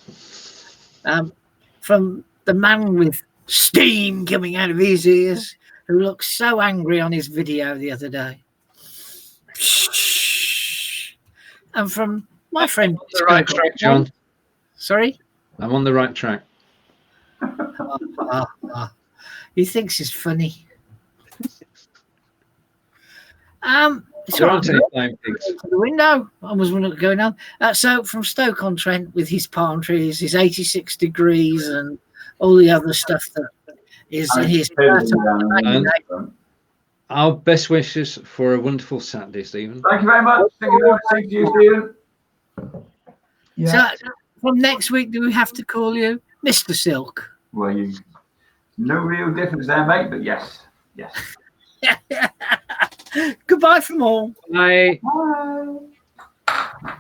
From the man with steam coming out of his ears, who looked so angry on his video the other day. And from my friend. I'm on the right track, John. Sorry? I'm on the right track. He thinks it's funny. There aren't any flying pigs. The window. I was wondering what's going on. So from Stoke-on-Trent with his palm trees, his 86 degrees, and all the other stuff that is his. Our best wishes for a wonderful Saturday, Stephen. Thank you very much. Thank you very much. Thank you, Stephen. Yeah. So from next week, do we have to call you Mr. Silk? Well, no real difference there, mate, but yes. Yes. Goodbye from all. Bye. Bye.